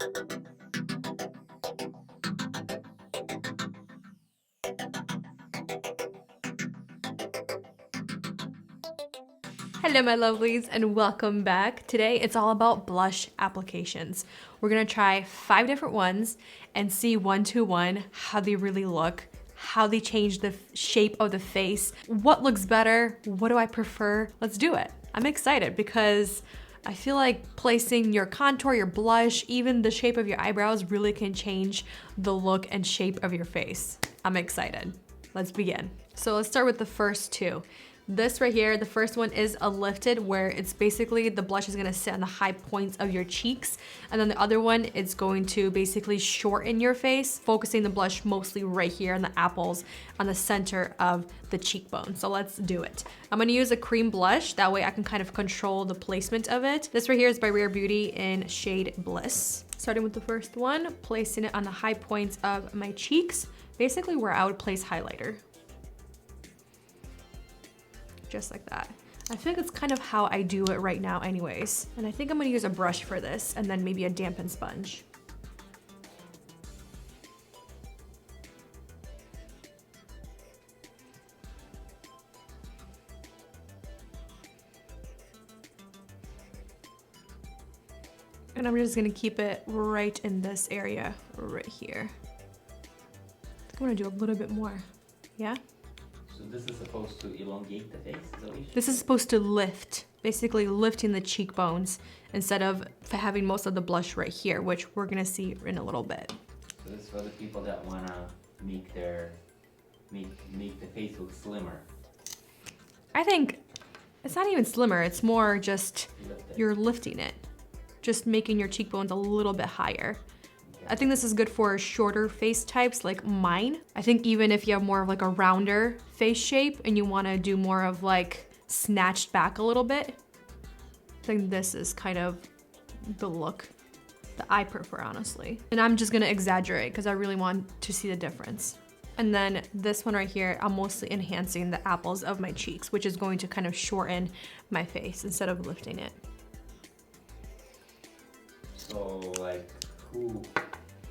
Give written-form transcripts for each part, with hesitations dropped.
Hello my lovelies and welcome back. Today it's all about blush applications. We're gonna try 5 different ones and see one to one how they really look, how they change the shape of the face, what looks better, what do I prefer. Let's do it. I'm excited because I feel like placing your contour, your blush, even the shape of your eyebrows really can change the look and shape of your face. I'm excited. Let's begin. So let's start with the first two. This right here, the first one is a lifted, where it's basically the blush is gonna sit on the high points of your cheeks. And then the other one is going to basically shorten your face, focusing the blush mostly right here on the apples, on the center of the cheekbone. So let's do it. I'm gonna use a cream blush. That way I can kind of control the placement of it. This right here is by Rare Beauty in shade Bliss. Starting with the first one, placing it on the high points of my cheeks, basically where I would place highlighter. Just like that. I feel like it's kind of how I do it right now anyways. And I think I'm gonna use a brush for this and then maybe a dampened sponge. And I'm just gonna keep it right in this area right here. I'm gonna do a little bit more, yeah? So this is supposed to elongate the face? Is that what you This is supposed to lift, basically lifting the cheekbones instead of having most of the blush right here, which we're gonna see in a little bit. So this is for the people that wanna make the face look slimmer. I think it's not even slimmer, it's more just Lift it. you're lifting it, just making your cheekbones a little bit higher. I think this is good for shorter face types like mine. I think even if you have more of like a rounder face shape and you wanna do more of like snatched back a little bit, I think this is kind of the look that I prefer, honestly. And I'm just gonna exaggerate because I really want to see the difference. And then this one right here, I'm mostly enhancing the apples of my cheeks, which is going to kind of shorten my face instead of lifting it. So like who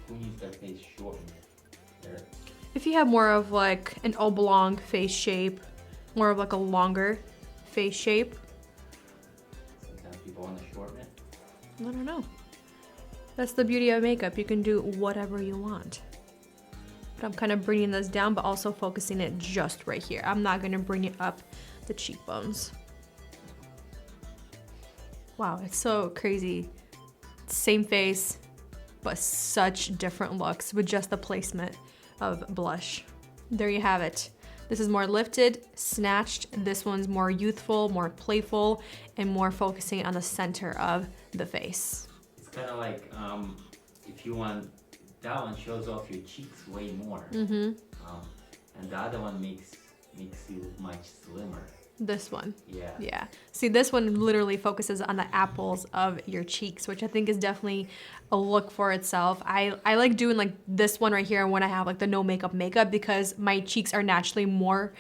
needs their face shortened? If you have more of like an oblong face shape, more of like a longer face shape. Sometimes people want to shorten it. I don't know. That's the beauty of makeup. You can do whatever you want. But I'm kind of bringing this down, but also focusing it just right here. I'm not gonna bring it up the cheekbones. Wow, it's so crazy. Same face, but such different looks with just the placement of blush. There you have it. This is more lifted, snatched. This one's more youthful, more playful, and more focusing on the center of the face. It's kind of like if you want, that one shows off your cheeks way more. Mm-hmm. And the other one makes you look much slimmer. This one. Yeah. Yeah. See, this one literally focuses on the apples of your cheeks, which I think is definitely a look for itself. I like doing like this one right here when I have like the no makeup because my cheeks are naturally more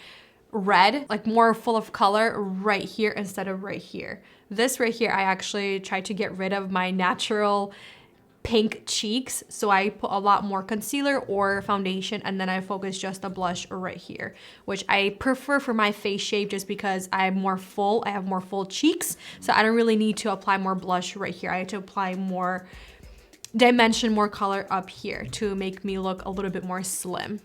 red, like more full of color right here instead of right here. This right here, I actually tried to get rid of my natural pink cheeks, so I put a lot more concealer or foundation, and then I focus just the blush right here, which I prefer for my face shape just because I'm more full, I have more full cheeks, so I don't really need to apply more blush right here. I have to apply more dimension, more color up here to make me look a little bit more slim.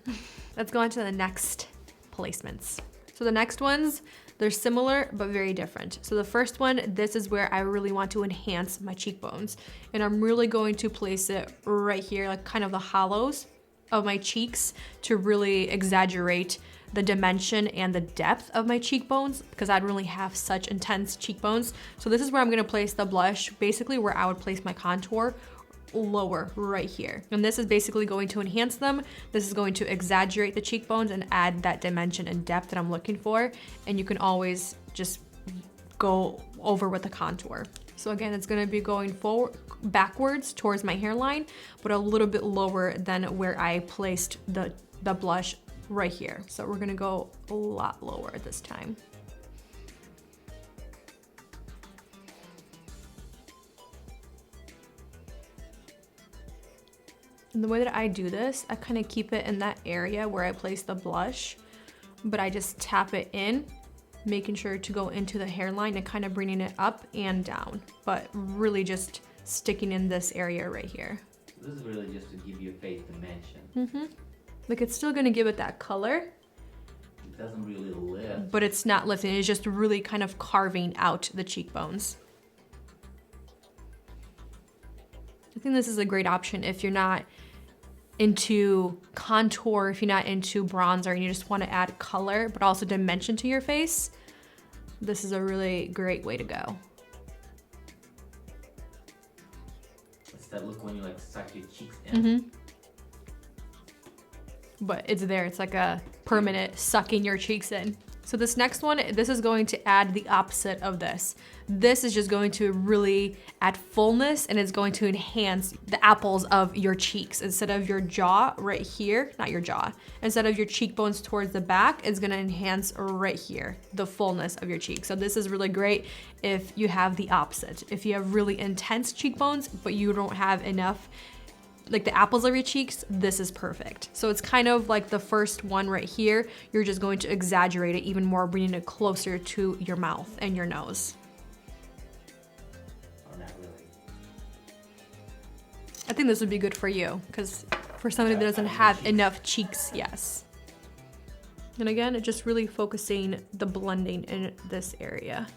Let's go on to the next placements. So the next ones, they're similar, but very different. So the first one, this is where I really want to enhance my cheekbones. And I'm really going to place it right here, like kind of the hollows of my cheeks to really exaggerate the dimension and the depth of my cheekbones because I don't really have such intense cheekbones. So this is where I'm gonna place the blush, basically where I would place my contour lower right here. And this is basically going to enhance them. This is going to exaggerate the cheekbones and add that dimension and depth that I'm looking for. And you can always just go over with the contour. So again, it's gonna be going forward, backwards towards my hairline, but a little bit lower than where I placed the blush right here. So we're gonna go a lot lower this time. And the way that I do this, I kind of keep it in that area where I place the blush, but I just tap it in, making sure to go into the hairline and kind of bringing it up and down, but really just sticking in this area right here. This is really just to give you a face dimension. Mm-hmm. Like it's still gonna give it that color. It doesn't really lift. But it's not lifting, it's just really kind of carving out the cheekbones. I think this is a great option if you're not into contour, if you're not into bronzer and you just want to add color but also dimension to your face. This is a really great way to go. It's that look when you like suck your cheeks in. Mm-hmm. But it's there, it's like a permanent sucking your cheeks in. So this next one, this is going to add the opposite of this. This is just going to really add fullness and it's going to enhance the apples of your cheeks. Instead of your jaw right here, not your jaw, instead of your cheekbones towards the back, it's gonna enhance right here, the fullness of your cheeks. So this is really great if you have the opposite. If you have really intense cheekbones, but you don't have enough like the apples of your cheeks, this is perfect. So it's kind of like the first one right here. You're just going to exaggerate it even more, bringing it closer to your mouth and your nose. Oh, not really. I think this would be good for you because for somebody that doesn't have enough cheeks, yes. And again, it's just really focusing the blending in this area.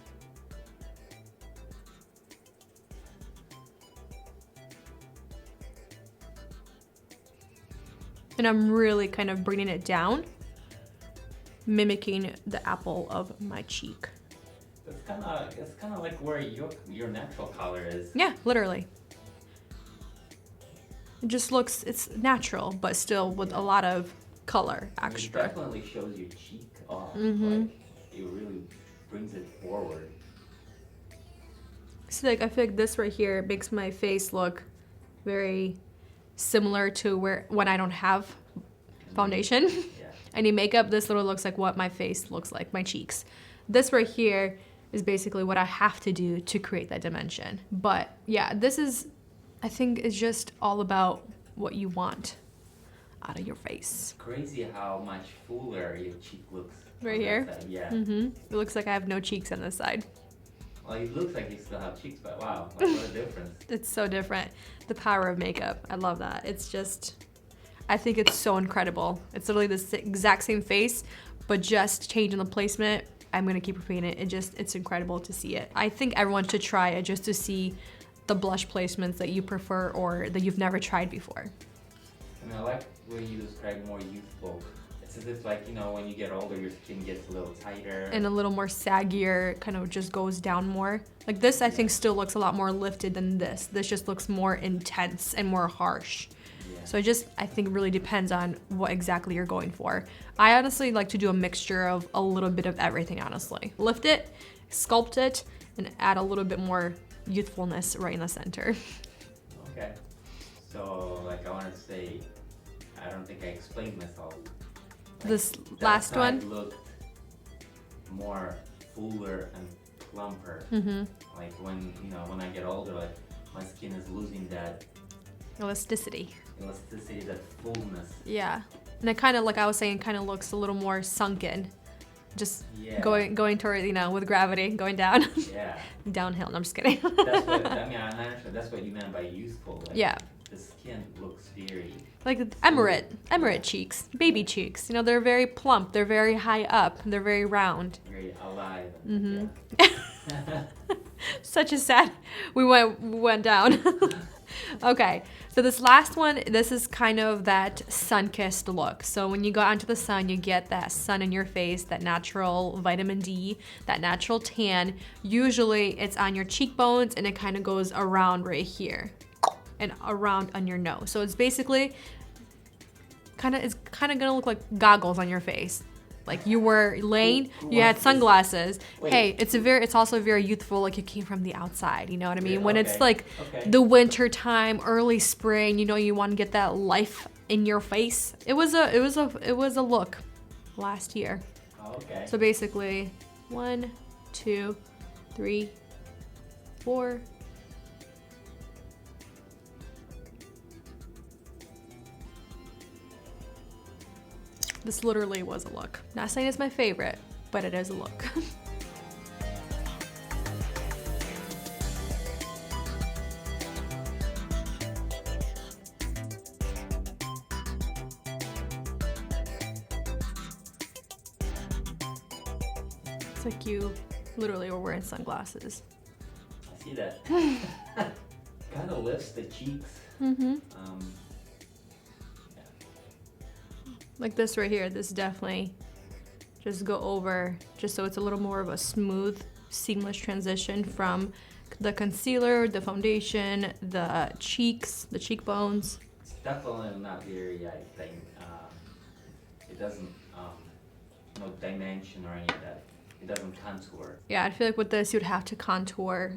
And I'm really kind of bringing it down, mimicking the apple of my cheek. It's kind of like where your natural color is. Yeah, literally. It just looks, it's natural, but still with a lot of color extra. It definitely shows your cheek off. Mm-hmm. Like, it really brings it forward. So like, I feel like this right here makes my face look very similar to when I don't have foundation. Yeah. Any makeup, this little looks like what my face looks like, my cheeks. This right here is basically what I have to do to create that dimension. But yeah, this is, I think it's just all about what you want out of your face. It's crazy how much fuller your cheek looks. Right here? Side. Yeah. Mm-hmm. It looks like I have no cheeks on this side. Well, it looks like you still have cheeks, but wow, like, what a difference. It's so different. The power of makeup. I love that. It's just, I think it's so incredible. It's literally the exact same face, but just changing the placement. I'm gonna keep repeating it. It's incredible to see it. I think everyone should try it just to see the blush placements that you prefer or that you've never tried before. I mean, I like when you describe more youthful. It's as if like, you know, when you get older, your skin gets a little tighter. And a little more saggier, kind of just goes down more. Like this, I think still looks a lot more lifted than this. This just looks more intense and more harsh. Yeah. So I think it really depends on what exactly you're going for. I honestly like to do a mixture of a little bit of everything, honestly. Lift it, sculpt it, and add a little bit more youthfulness right in the center. Okay. So, like I want to say, I don't think I explained myself. Like, This last one? looked more fuller and plumper. Mm-hmm. Like when I get older, like my skin is losing that Elasticity. elasticity, that fullness. Yeah. And it kind of, like I was saying, kind of looks a little more sunken. Just Yeah. going toward, with gravity, going down. Yeah. Downhill. No, I'm just kidding. That's what I mean. I understand. That's what you meant by youthful. Like, Yeah. The skin looks very. Like emirate cheeks, baby cheeks. They're very plump. They're very high up. They're very round. Very alive. Mm-hmm. Yeah. Such a sad. We went down. Okay, so this last one, this is kind of that sun-kissed look. So when you go out into the sun, you get that sun in your face, that natural vitamin D, that natural tan. Usually it's on your cheekbones and it kind of goes around right here and around on your nose. So it's basically it's kind of gonna look like goggles on your face. Like you were laying, you had sunglasses. Hey, it's also very youthful, like you came from the outside, you know what I mean? Yeah, When it's like the winter time, early spring, you want to get that life in your face. It was a look last year. Oh, okay. So basically 1, 2, 3, 4, This literally was a look. Not saying it's my favorite, but it is a look. It's like you literally were wearing sunglasses. I see that. Kind of lifts the cheeks. Mm-hmm. Yeah. Like this right here, this definitely just go over, just so it's a little more of a smooth, seamless transition from the concealer, the foundation, the cheeks, the cheekbones. It's definitely not very, I think, it doesn't, no dimension or any of that. It doesn't contour. Yeah, I feel like with this, you'd have to contour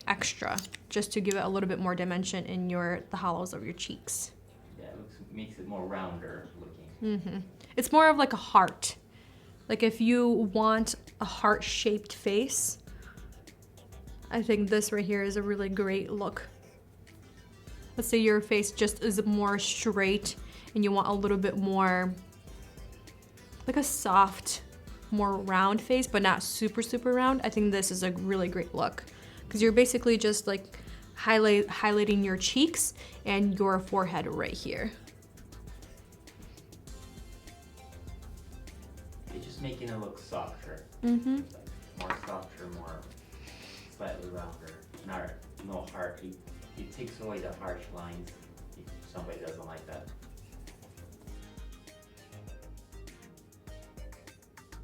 extra just to give it a little bit more dimension in the hollows of your cheeks. Yeah, it makes it more rounder looking. Mm-hmm. It's more of like a heart. Like if you want a heart-shaped face, I think this right here is a really great look. Let's say your face just is more straight and you want a little bit more like a soft, more round face, but not super, super round. I think this is a really great look because you're basically just like highlighting your cheeks and your forehead right here. It's just making it look softer. Mm-hmm. Like more softer, more slightly rounder. No harsh. It takes away the harsh lines if somebody doesn't like that.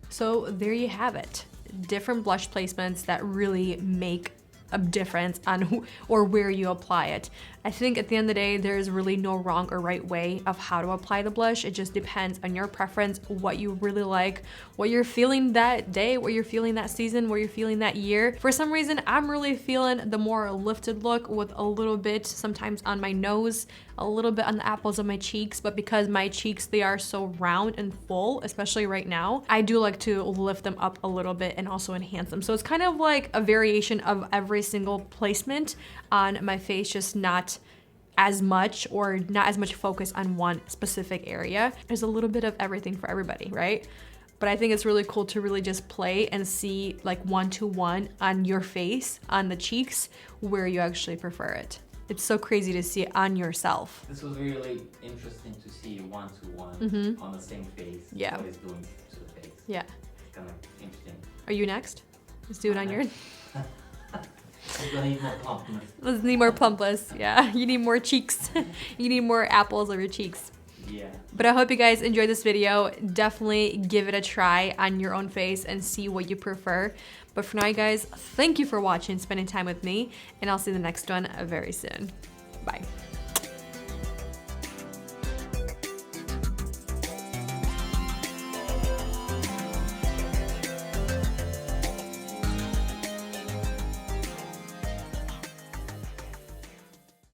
So there you have it. Different blush placements that really make a difference on who or where you apply it. I think at the end of the day, there's really no wrong or right way of how to apply the blush. It just depends on your preference, what you really like, what you're feeling that day, what you're feeling that season, what you're feeling that year. For some reason, I'm really feeling the more lifted look with a little bit sometimes on my nose, a little bit on the apples of my cheeks, but because my cheeks, they are so round and full, especially right now, I do like to lift them up a little bit and also enhance them. So it's kind of like a variation of every single placement on my face, just not as much or not as much focus on one specific area. There's a little bit of everything for everybody, right? But I think it's really cool to really just play and see like 1-to-1 on your face, on the cheeks, where you actually prefer it. It's so crazy to see it on yourself. This was really interesting to see 1-to-1 on the same face. Yeah. What it's doing to the face. Yeah. It's kind of interesting. Are you next? Let's do it on your... We're gonna need more plumpness. Let's need more plumpness. Yeah, you need more cheeks. You need more apples of your cheeks. Yeah. But I hope you guys enjoyed this video. Definitely give it a try on your own face and see what you prefer. But for now, you guys, thank you for watching, spending time with me, and I'll see you in the next one very soon. Bye.